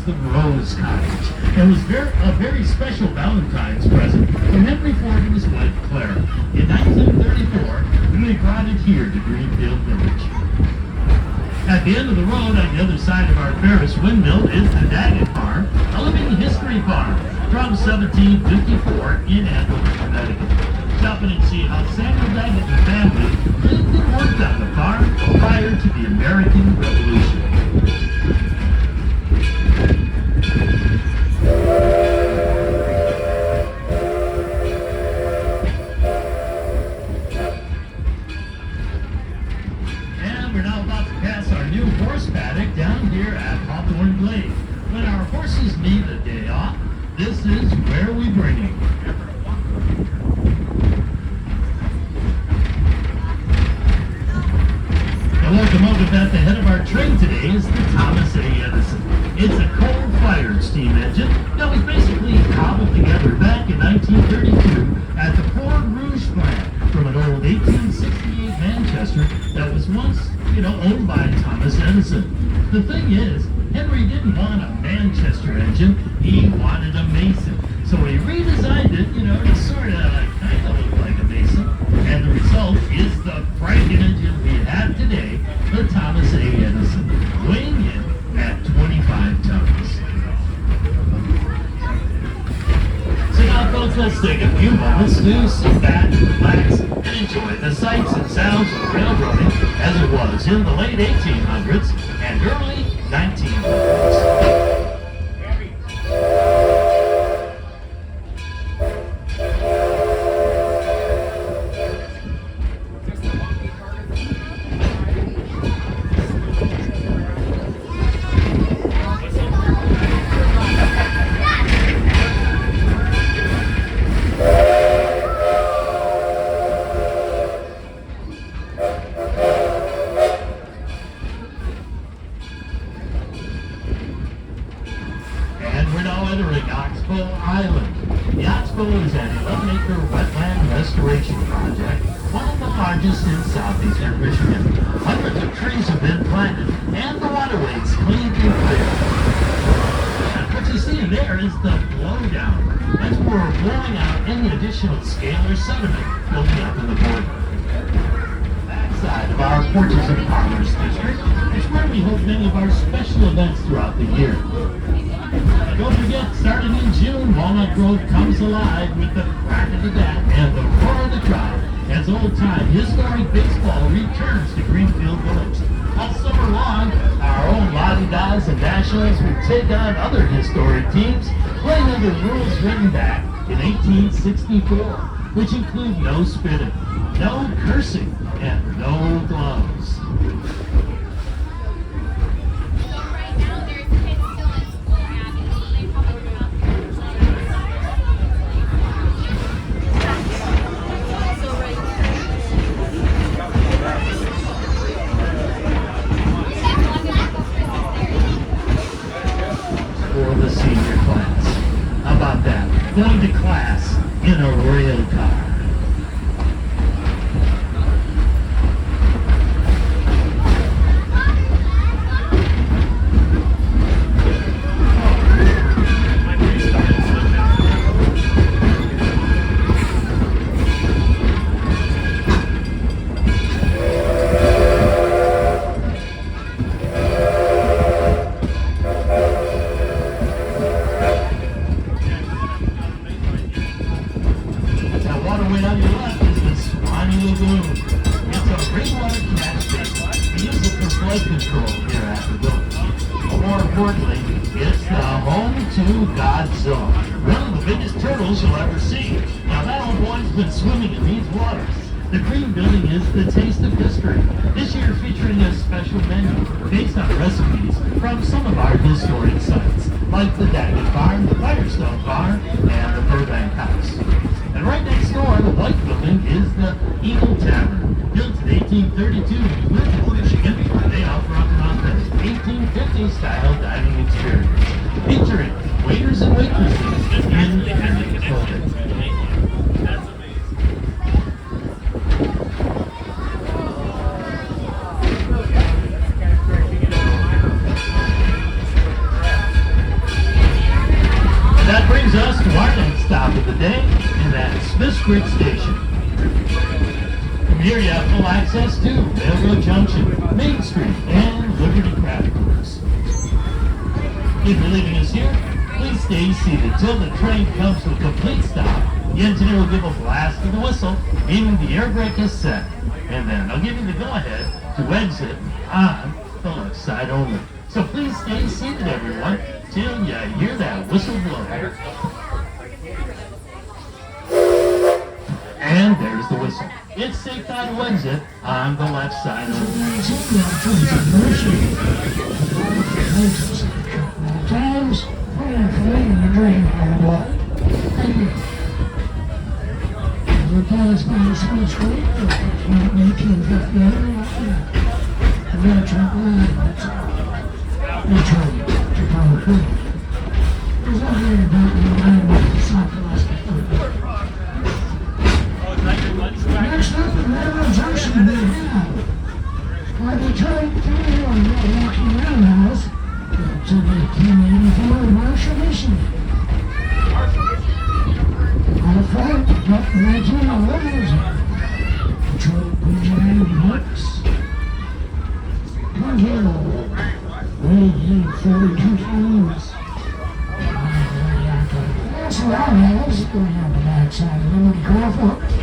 the Rose Cottage. It was a very special Valentine's present from Henry Ford and his wife Clara. In 1934, they brought it here to Greenfield Village. At the end of the road, on the other side of our Ferris windmill, is the Daggett Farm, a living history farm from 1754 in Andover, Connecticut. Stop in and see how Samuel Daggett and family lived and worked on the farm prior to the American Revolution. And we're now about to pass our new horse paddock down here at Hawthorne Glade. When our horses need a day off, this is where we bring them. The locomotive at the head of our train today is the Thomas A. Edison. It's a coal-fired steam engine that was basically cobbled together back in 1932 at the Ford Rouge plant from an old 1868 Manchester that was once, owned by Thomas Edison. The thing is, Henry didn't want a Manchester engine, he wanted a Mason. So he redesigned it, to sort of kind of look like a Mason. And the result is the Franken engine we have today, the Thomas A. Edison, weighing in at 25 tons. So now folks, let's take a few moments to sit back, relax, and enjoy the sights and sounds of railroading as it was in the late 1800s and early 1900s. Island. The Oxbow is an 11-acre wetland restoration project, one of the largest in southeastern Michigan. Hundreds of trees have been planted, and the waterways cleaned and cleared. What you see in there is the blowdown. That's where we're blowing out any additional scale or sediment building up in the border. Backside of our Porches and Commerce District is where we hold many of our special events throughout the year. Don't forget, starting in June, Walnut Grove comes alive with the crack of the bat and the roar of the crowd as old-time historic baseball returns to Greenfield Village. All summer long, our own La-Di-Das and Nationals will take on other historic teams, playing under rules written back in 1864, which include no spitting, no cursing, and no gloves. Going to class in a rail car. The Green Building is the taste of history. This year featuring a special menu based on recipes from some of our historic sites, like the Daggett Farm, the Firestone Farm, and the Burbank House. And right next door, the White Building, is the Eagle Tavern. Built in 1832 in Greenfield, Michigan, they offer up an authentic 1850s-style dining experience, featuring waiters and waitresses in independent clothing. District Station. From here you have full access to Railroad Junction, Main Street, and Liberty Craft Works. If you're leaving us here, please stay seated till the train comes to a complete stop. The engineer will give a blast of the whistle, meaning the air brake is set. And then I'll give you the go-ahead to exit on the left side only. So please stay seated, everyone, till you hear that whistle blow. And there's the whistle. It's safe now to exit on the left side only. Times, waiting for me in the Greenfield Village. The pass by the switch gate, 1858, the veteran line, return to Power Creek. There's only about the alignment of Southwest. Next up, the Railroad Junction, by the train through on the Milwaukee Roundhouse to the 1884 Marshall, Michigan. On the front, up 1911s, Detroit engineering works. Come here, weighed 42 tons. That's what I have, going on the backside of Liberty Craft Works.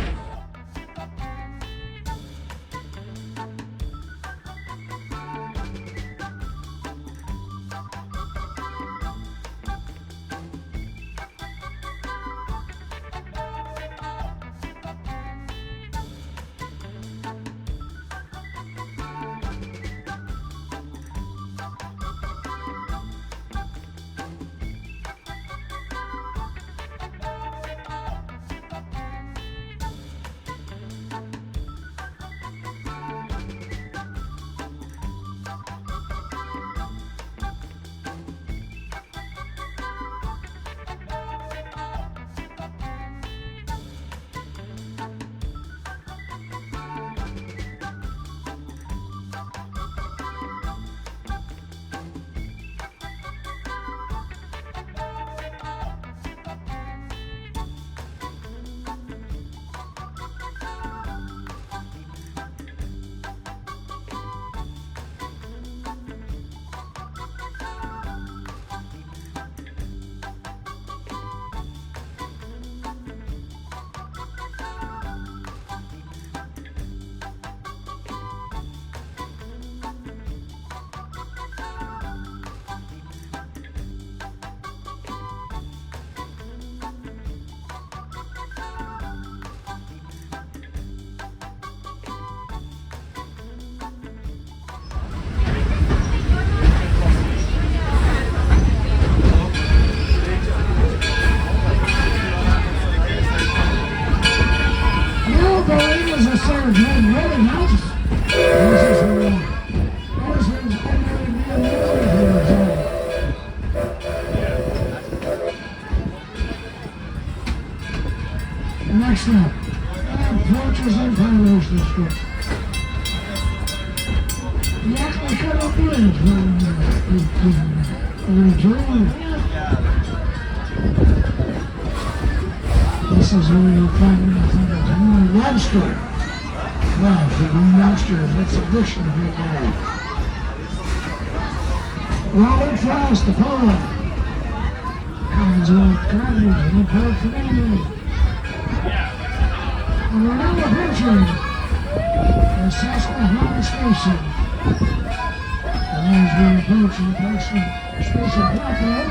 Next up, approaches and follows the script. The actual cut up bridge this is where you find the lobster. Wow, the green lobster is exhibition right there. Robert Frost, the poet. Collinsworth Gardner, the poet for England. And we're now approaching the Susquehanna Station. And as we approach the station platform,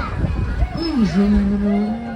please remember to